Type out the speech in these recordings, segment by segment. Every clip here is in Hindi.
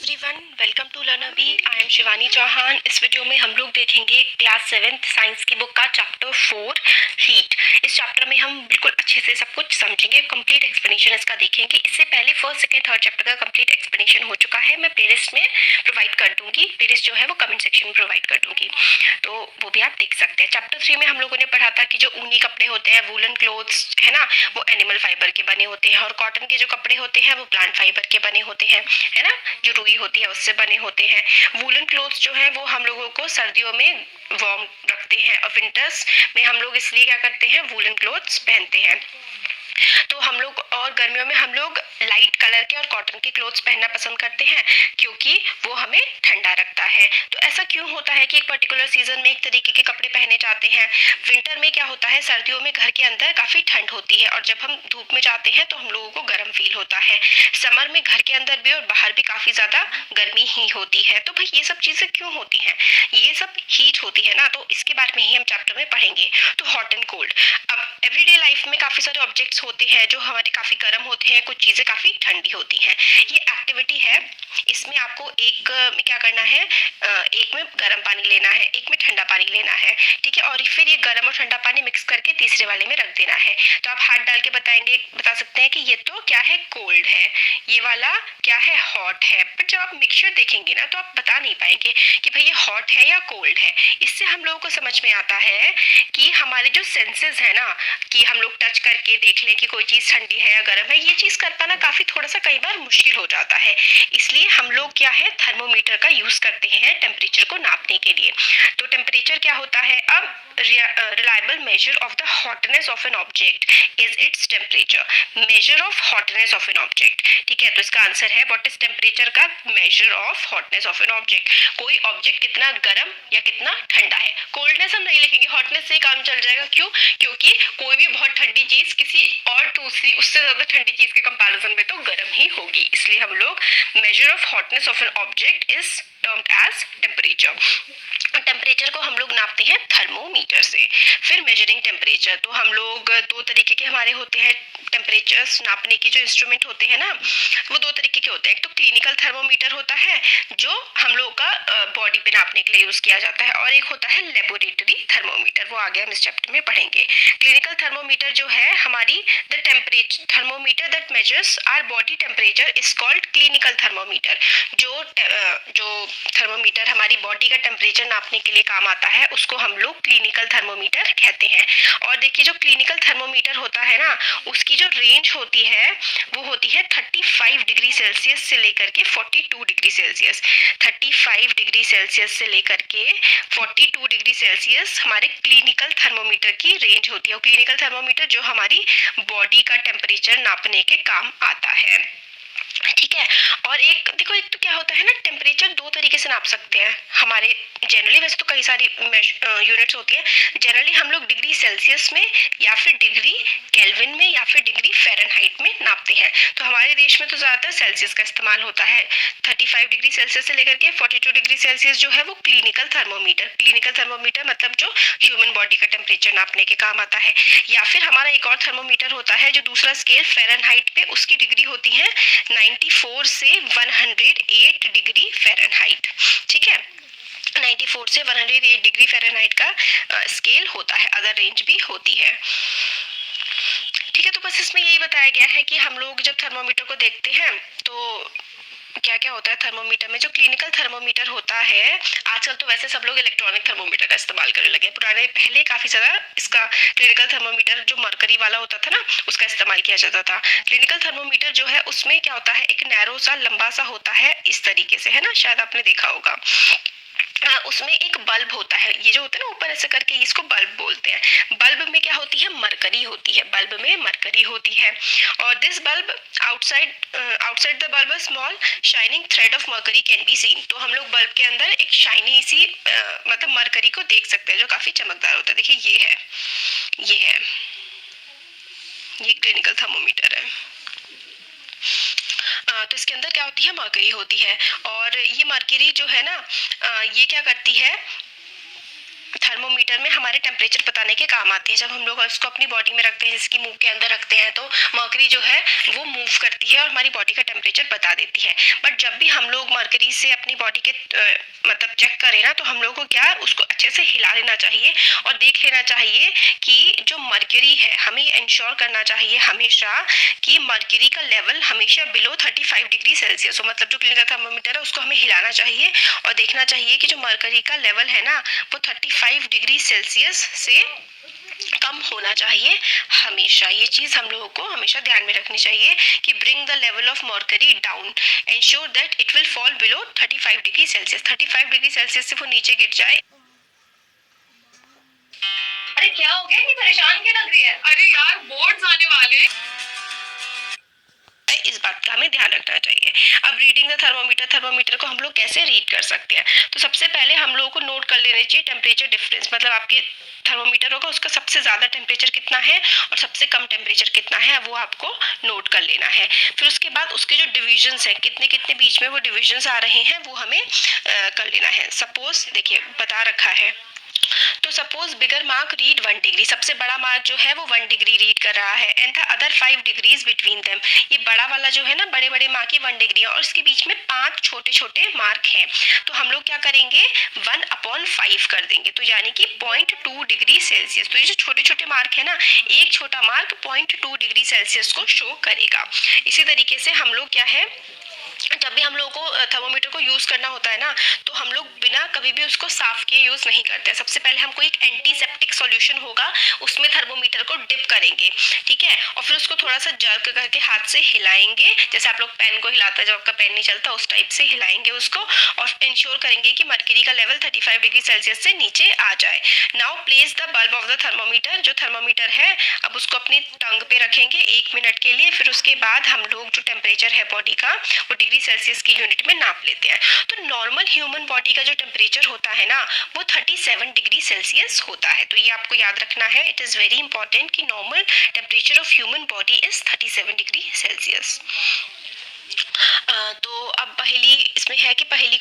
Everyone, welcome to learner bee. I am Shivani Chauhan. इस वीडियो में हम लोग देखेंगे क्लास 7th साइंस की बुक का चैप्टर 4 हीट। इस चैप्टर में हम बिल्कुल अच्छे से सब कुछ समझेंगे, कंप्लीट एक्सप्लेनेशन इसका देखेंगे। इससे पहले फर्स्ट सेकंड थर्ड चैप्टर का कंप्लीट एक्सप्लेनेशन हो चुका है, मैं प्लेलिस्ट में प्रोवाइड कर दूंगी। प्लेलिस्ट जो है वो कमेंट सेक्शन में प्रोवाइड कर दूंगी, तो वो भी आप देख सकते हैं। चैप्टर 3 में हम लोगों ने पढ़ा था कि जो ऊनी कपड़े होते हैं, वूलन क्लोथ्स है ना, वो एनिमल फाइबर के बने होते हैं, और कॉटन के जो कपड़े होते हैं वो प्लांट फाइबर के बने होते हैं, है ना, जो रुई होती है उससे बने होते हैं। वूलन क्लोथ्स जो है वो हम लोगों को सर्दियों में वार्म रखते हैं, और विंटर्स में हम लोग इसलिए क्या करते हैं, वूलन क्लोथ्स पहनते हैं। तो हम लोग और गर्मियों में हम लोग लाइट कलर के और कॉटन के क्लोथ्स पहनना पसंद करते हैं, क्योंकि वो हमें ठंडा रखता है। तो ऐसा क्यों होता है कि एक पर्टिकुलर सीजन में एक तरीके के कपड़े पहने जाते हैं। विंटर में क्या होता है, सर्दियों में घर के अंदर काफी ठंड होती है, और जब हम धूप में जाते हैं तो हम लोगों को गर्म फील होता है। समर में घर के अंदर भी और बाहर भी काफी ज्यादा गर्मी ही होती है। तो भाई ये सब चीजें क्यों होती हैं, ये सब हीट होती है ना, तो इसके बारे में ही हम चैप्टर में पढ़ेंगे। तो हॉट एंड कोल्ड, अब एवरीडे लाइफ में काफी सारे ऑब्जेक्ट्स होते हैं जो हमारे काफी गर्म होते हैं, कुछ चीजें काफी ठंडी होती हैं। ये एक्टिविटी है, इसमें आपको एक में क्या करना है, एक में गर्म पानी लेना है, एक में ठंडा पानी लेना है, ठीक है, और फिर ये गर्म और ठंडा पानी मिक्स करके तीसरे वाले में रख देना है। तो आप हाथ डाल के बता सकते हैं कि ये तो क्या है, कोल्ड है, ये वाला क्या है, हॉट है। बट जब आप मिक्सचर देखेंगे ना तो आप बता नहीं पाएंगे कि भाई ये हॉट है या कोल्ड है। इससे हम लोगों को समझ में आता है कि हमारे जो सेंसेस है ना, कि हम लोग टच करके देख लें कि कोई चीज ठंडी है या गर्म है, ये चीज कर पाना काफी थोड़ा सा कई बार मुश्किल हो जाता है। इसलिए हम लोग क्या है, थर्मोमीटर का यूज करते हैं टेम्परेचर को नापने के लिए। तो टेम्परेचर क्या होता है, अब reliable measure of the hotness of an object is its temperature. Major of hotness of an object, ठीक है, तो इसका आंसर है व्हाट इज टेम्परेचर का major of hotness of an object. कोई ऑब्जेक्ट कितना गर्म या कितना ठंडा है। कोल्डनेस हम नहीं लिखेंगे, हॉटनेस से काम चल जाएगा। क्यों? क्योंकि कोई भी बहुत ठंडी चीज किसी और दूसरी उससे ज्यादा ठंडी चीज के कंपैरिजन में तो गर्म ही होगी। इसलिए हम लोग measure of hotness of an object is termed as temperature. Temperature को हम लोग नापते हैं थर्मोमीटर से। फिर मेजरिंग टेम्परेचर, तो हम लोग दो तरीके के हमारे होते हैं टेम्परेचर्स नापने की जो इंस्ट्रूमेंट होते हैं ना, वो दो तरीके के होते हैं। एक तो क्लिनिकल थर्मोमीटर होता है जो हम लोग का बॉडी पे नापने के लिए यूज किया जाता है, और एक होता है लेबोरेटरी थर्मोमीटर, वो आगे हम इस चैप्टर में पढ़ेंगे। क्लिनिकल थर्मोमीटर जो है हमारी the temperature thermometer that measures our body temperature is called clinical thermometer. जो थर्मोमीटर हमारी बॉडी का टेम्परेचर नापने के लिए काम आता है उसको हम लोग क्लिनिकल थर्मोमीटर कहते हैं। और देखिए जो क्लिनिकल थर्मोमीटर होता है ना, उसकी जो रेंज होती है वो होती है 35 डिग्री सेल्सियस से लेकर के 42 डिग्री सेल्सियस। 35 डिग्री सेल्सियस से लेकर के 42 डिग्री सेल्सियस हमारे क्लिनिकल थर्मोमीटर की रेंज होती है। और क्लिनिकल थर्मोमीटर जो हमारी बॉडी का टेम्परेचर नापने के काम आता है, ठीक है। और एक देखो, एक तो क्या होता है ना, टेम्परेचर दो तरीके से नाप सकते हैं हमारे। जनरली वैसे तो कई सारी यूनिट्स होती है। जनरली हम लोग डिग्री सेल्सियस में या फिर डिग्री केल्विन में या फिर डिग्री फ़ारेनहाइट में नापते हैं। तो हमारे देश में तो ज़्यादातर सेल्सियस का इस्तेमाल होता है। 35 डिग्री सेल्सियस से लेकर के 42 डिग्री सेल्सियस जो है वो क्लिनिकल थर्मोमीटर। क्लिनिकल थर्मोमीटर मतलब जो ह्यूमन बॉडी का टेम्परेचर नापने के काम आता है। या फिर हमारा एक और थर्मोमीटर होता है जो दूसरा स्केल फ़ारेनहाइट पे, उसकी डिग्री होती है 94 से 108 डिग्री फ़ारेनहाइट, ठीक है। 94 से 108 डिग्री फ़ारेनहाइट का स्केल होता है, अदर रेंज भी होती है, ठीक है। तो बस इसमें यही बताया गया है कि हम लोग जब थर्मोमीटर को देखते हैं तो क्या क्या होता है थर्मोमीटर में। जो क्लिनिकल थर्मोमीटर होता है, आजकल तो वैसे सब लोग इलेक्ट्रॉनिक थर्मोमीटर का इस्तेमाल करने लगे। पुराने पहले काफी ज्यादा इसका क्लिनिकल थर्मोमीटर जो मरकरी वाला होता था ना, उसका इस्तेमाल किया जाता था। क्लिनिकल थर्मोमीटर जो है उसमें क्या होता है, एक नैरो सा लंबा सा होता है इस तरीके से, है ना, शायद आपने देखा होगा। उसमें एक बल्ब होता है, ये जो होता है ना ऊपर ऐसे करके, इसको बल्ब बोलते हैं। बल्ब में क्या होती है, मरकरी होती है, बल्ब में मरकरी होती है। और this bulb outside the bulb small shining thread of mercury can be seen. तो हम लोग बल्ब के अंदर एक शाइनी सी मतलब मरकरी को देख सकते हैं जो काफी चमकदार होता है। देखिए ये क्लिनिकल थर्मोमीटर है। तो इसके अंदर क्या होती है, मरकरी होती है। और ये मरकरी जो है ना, ये क्या करती है, थर्मोमीटर में हमारे टेम्परेचर बताने के काम आती है। जब हम लोग इसको अपनी बॉडी में रखते हैं, इसकी मुंह के अंदर रखते हैं, तो मर्करी जो है वो मूव करती है और हमारी बॉडी का टेम्परेचर बता देती है। बट जब भी हम लोग मर्करी से अपनी बॉडी के मतलब चेक करें ना, तो हम लोग को क्या उसको अच्छे से हिला लेना चाहिए और देख लेना चाहिए कि जो मर्करी है, हमें इंश्योर करना चाहिए हमेशा कि मर्करी का लेवल हमेशा बिलो 35 डिग्री सेल्सियस हो। मतलब जो क्लिनिकल थर्मोमीटर है उसको हमें हिलाना चाहिए और देखना चाहिए कि जो मर्करी का लेवल है ना वो 35 डिग्री सेल्सियस से कम होना चाहिए हमेशा। ये चीज हम लोगों को हमेशा ध्यान में रखनी चाहिए कि bring the level of mercury down, ensure that it will fall below 35 degree Celsius. 35 degree Celsius से वो नीचे गिर जाए। अरे क्या हो गया, इतनी परेशान क्यों लग रही है? अरे यार बोर्ड्स आने वाले। इस बात का हमें ध्यान रखना चाहिए। अब रीडिंग द थर्मोमीटर को हम लोग कैसे रीड कर सकते हैं? तो सबसे पहले हम लोगों को नोट कर लेना चाहिए टेम्परेचर डिफरेंस। मतलब आपके थर्मोमीटर होगा उसका सबसे ज़्यादा टेम्परेचर कितना है और सबसे कम टेम्परेचर कितना है, वो आपको नोट कर लेना है। फिर उसके बाद उसके जो डिविजन्स हैं, कितने कितने बीच में वो डिविजन्स आ रहे हैं, वो हमें कर लेना है। सपोज देखिए बता रखा है, तो सपोज बिगर मार्क रीड 1 डिग्री, सबसे बड़ा मार्क जो है वो 1 डिग्री रीड कर रहा है, and the other 5 degrees between them. ये बड़ा वाला जो है ना, बड़े बड़े मार्क की 1 डिग्री है और इसके बीच में 5 छोटे छोटे मार्क हैं। तो हम लोग क्या करेंगे, 1/5 कर देंगे, तो यानी कि 0.2 डिग्री सेल्सियस। तो ये जो छोटे छोटे मार्क है ना, एक छोटा मार्क 0.2 डिग्री सेल्सियस को शो करेगा। इसी तरीके से हम लोग क्या है, जब भी हम लोगों को थर्मोमीटर को यूज करना होता है ना, तो हम लोग बिना कभी भी उसको साफ किए यूज नहीं करते। सबसे पहले हमको एक एंटीसेप्टिक सॉल्यूशन होगा, उसमें थर्मोमीटर को डिप करेंगे, ठीक है, और फिर उसको थोड़ा सा जर्क करके हाथ से हिलाएंगे, जैसे आप लोग पेन को हिलाते हैं जब आपका पेन नहीं चलता, उस टाइप से हिलाएंगे उसको और इंश्योर करेंगे कि मर्करी का लेवल 35 डिग्री सेल्सियस से नीचे आ जाए। Now place the bulb of the thermometer, जो थर्मोमीटर है अब उसको अपनी टंग पे रखेंगे 1 मिनट के लिए। फिर उसके बाद हम लोग जो टेम्परेचर है बॉडी का वो डिग्री सेल्सियस की यूनिट में नाप लेते हैं। तो नॉर्मल ह्यूमन बॉडी का जो टेम्परेचर होता है ना, वो 37 डिग्री सेल्सियस होता है। तो ये आपको याद रखना है, इट इज़ वेरी इंपॉर्टेंट कि normal temperature of human body is 37 degree Celsius. तो अब पहली इसमें है कि पहली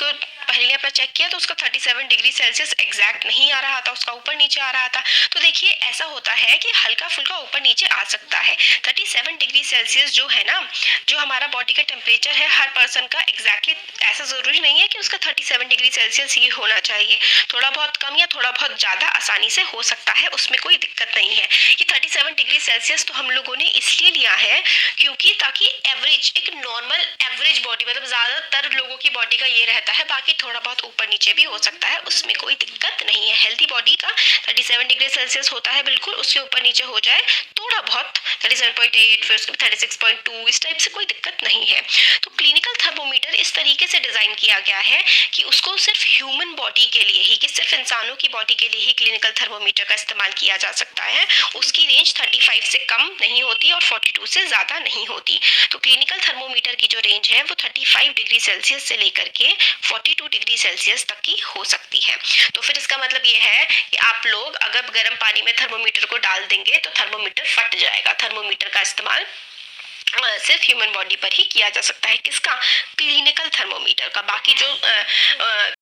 ने अपना चेक किया तो उसका 37 डिग्री सेल्सियस एग्जैक्ट नहीं आ रहा था, उसका ऊपर नीचे आ रहा था। तो देखिए ऐसा होता है कि हल्का फुल्का ऊपर नीचे आ सकता है। 37 डिग्री सेल्सियस जो है ना, जो हमारा बॉडी का टेम्परेचर है, हर पर्सन का एग्जैक्टली ऐसा ज़रूरी नहीं है कि उसका 37 डिग्री सेल्सियस ही होना चाहिए। थोड़ा बहुत कम या थोड़ा बहुत ज़्यादा आसानी से हो सकता है, उसमें कोई दिक्कत नहीं है। ये 37 डिग्री सेल्सियस तो हम लोगों ने इसलिए लिया है क्योंकि ताकि एवरेज, एक नॉर्मल एवरेज बॉडी, मतलब ज़्यादातर लोगों की बॉडी का ये रहता है, बाकी थोड़ा बहुत ऊपर नीचे भी हो सकता है, उसमें कोई दिक्कत नहीं है। हेल्दी बॉडी का 37 डिग्री सेल्सियस होता है, बिल्कुल उसके ऊपर नीचे हो जाए थोड़ा बहुत 37.8, फिर उसके 36.2, इस टाइप से कोई दिक्कत नहीं है। तो क्लिनिकल थर्मोमीटर इस तरीके से डिज़ाइन किया गया है कि उसको सिर्फ ह्यूमन बॉडी के लिए ही, कि सिर्फ इंसानों की बॉडी के लिए ही क्लिनिकल थर्मोमीटर का इस्तेमाल किया जा सकता है। उसकी रेंज 35 से कम नहीं होती और 42 से ज़्यादा नहीं होती। तो क्लिनिकल थर्मोमीटर की जो रेंज है वो 35 डिग्री सेल्सियस से लेकर के 42 डिग्री सेल्सियस तक की हो सकती है। तो फिर इसका मतलब ये है कि आप लोग अगर गर्म पानी में थर्मोमीटर को डाल देंगे तो थर्मोमीटर फट जाएगा। थर्मोमीटर का इस्तेमाल सिर्फ ह्यूमन बॉडी पर ही किया जा सकता है। किसका? क्लिनिकल थर्मोमीटर का। बाकी जो